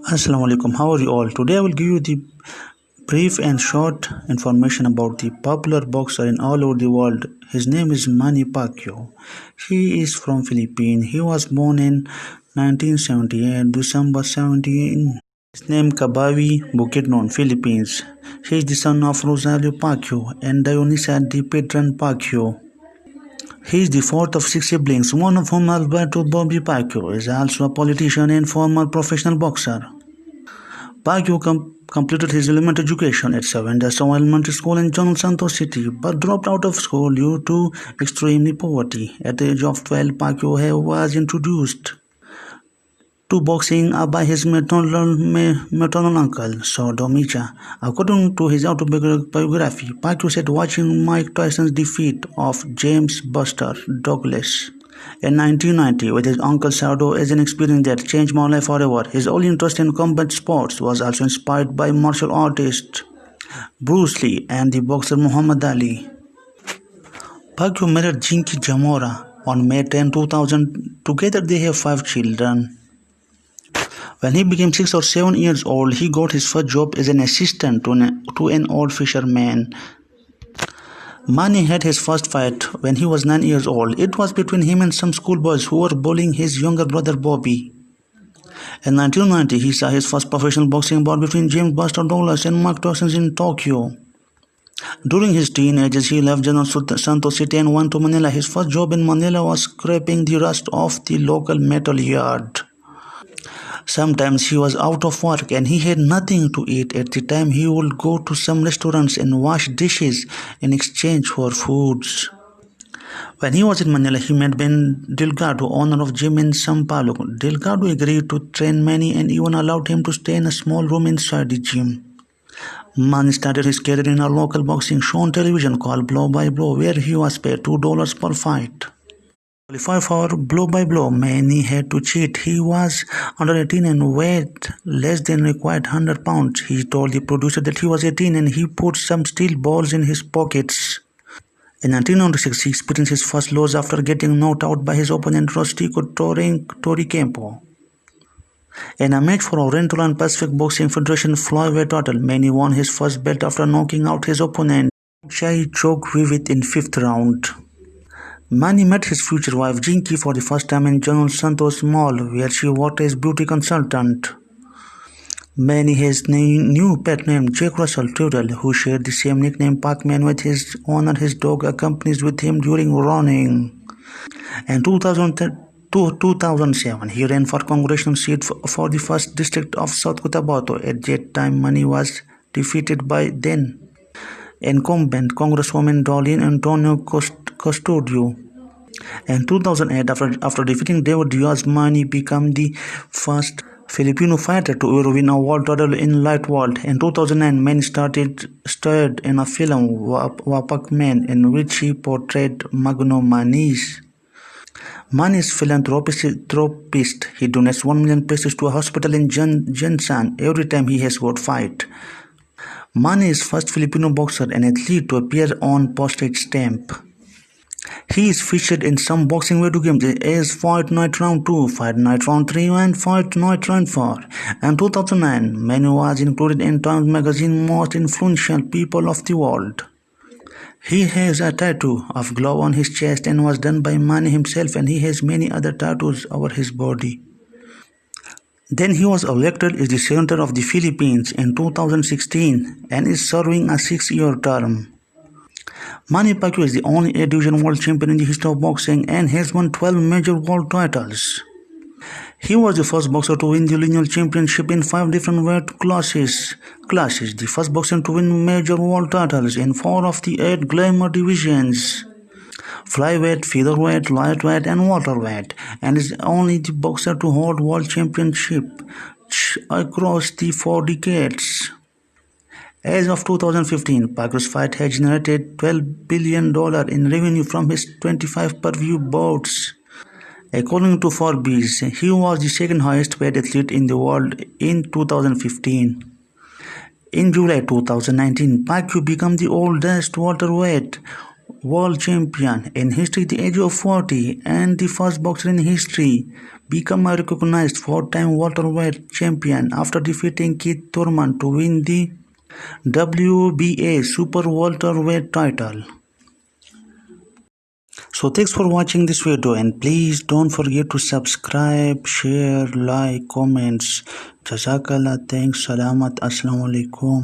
Assalamu alaikum. How are you all? Today I will give you the brief and short information about the popular boxer in all over the world. His name is Manny Pacquiao. He is from Philippines. He was born in 1978, December 17. His name Kabawi Bukidnon, Philippines. He is the son of Rosario Pacquiao and Dionisa de Pedran Pacquiao. He is the fourth of six siblings, one of whom, Alberto Bobby Pacquiao, is also a politician and former professional boxer. Pacquiao completed his elementary education at Savandaso Elementary School in General Santos City, but dropped out of school due to extreme poverty. At the age of 12, Pacquiao was introduced to boxing by his maternal uncle, Sodomicha. According to his autobiography, Pacquiao said watching Mike Tyson's defeat of James Buster Douglas in 1990 with his uncle Sardo is an experience that changed my life forever. His early interest in combat sports was also inspired by martial artist Bruce Lee and the boxer Muhammad Ali. Pacquiao married Jinky Jamora on May 10, 2000. Together they have 5 children. When he became 6 or 7 years old, he got his first job as an assistant to an old fisherman. Manny had his first fight when he was 9 years old. It was between him and some schoolboys who were bullying his younger brother Bobby. In 1990, he saw his first professional boxing bout between James Buster Douglas and Mike Tyson in Tokyo. During his teenagers, he left General Santos City and went to Manila. His first job in Manila was scraping the rust off the local metal yard. Sometimes he was out of work and he had nothing to eat. At the time, he would go to some restaurants and wash dishes in exchange for foods. When he was in Manila, he met Ben Delgado, owner of gym in Sao Paulo. Delgado agreed to train Manny and even allowed him to stay in a small room inside the gym. Manny started his career in a local boxing show on television called Blow by Blow, where he was paid $2 per fight. To qualify for blow by blow, Manny had to cheat. He was under 18 and weighed less than required 100 pounds. He told the producer that he was 18 and he put some steel balls in his pockets. In 1996, he experienced his first loss after getting knocked out by his opponent Rostico Toricampo. In a match for Oriental and Pacific Boxing Federation flyweight title, Manny won his first belt after knocking out his opponent Chai Chokwiwit in 5th round. Manny met his future wife Jinky for the first time in General Santos Mall, where she worked as beauty consultant. Manny has a new pet named Jack Russell Turtle, who shared the same nickname Pac-Man with his owner. His dog accompanies with him during running. In 2007, he ran for congressional seat for the 1st District of South Cotabato. At that time, Manny was defeated by then incumbent Congresswoman Darlene Antonio Custodio. In 2008, after defeating David Diaz, Manny became the first Filipino fighter to ever win a world title in lightweight. In 2009, Manny starred in a film, Wapak Man, in which he portrayed Magno Maniz. Manny is philanthropist. He donates 1 million pesos to a hospital in Jensan every time he has got fight. Manny is first Filipino boxer and athlete to appear on postage stamp. He is featured in some boxing video games as Fight Night Round 2, Fight Night Round 3 and Fight Night Round 4. In 2009, Manny was included in Times Magazine Most Influential People of the World. He has a tattoo of glove on his chest and was done by Manny himself, and he has many other tattoos over his body. Then he was elected as the Senator of the Philippines in 2016 and is serving a 6-year term. Manny Pacquiao is the only A-Division world champion in the history of boxing and has won 12 major world titles. He was the first boxer to win the lineal championship in 5 different weight classes, the first boxer to win major world titles in 4 of the 8 glamour divisions, flyweight, featherweight, lightweight and welterweight, and is only the boxer to hold world championship across the 4 decades. As of 2015, Pacquiao's fight has generated $12 billion in revenue from his 25 per-view bouts. According to Forbes, he was the second highest paid athlete in the world in 2015. In July 2019, Pacquiao became the oldest welterweight world champion in history at the age of 40 and the first boxer in history become a recognized four-time welterweight champion after defeating Keith Thurman to win the WBA Super Welterweight title. So thanks for watching this video, and please don't forget to subscribe, share, like, comments. Jazakallah, thanks, salamat, assalamu alaikum.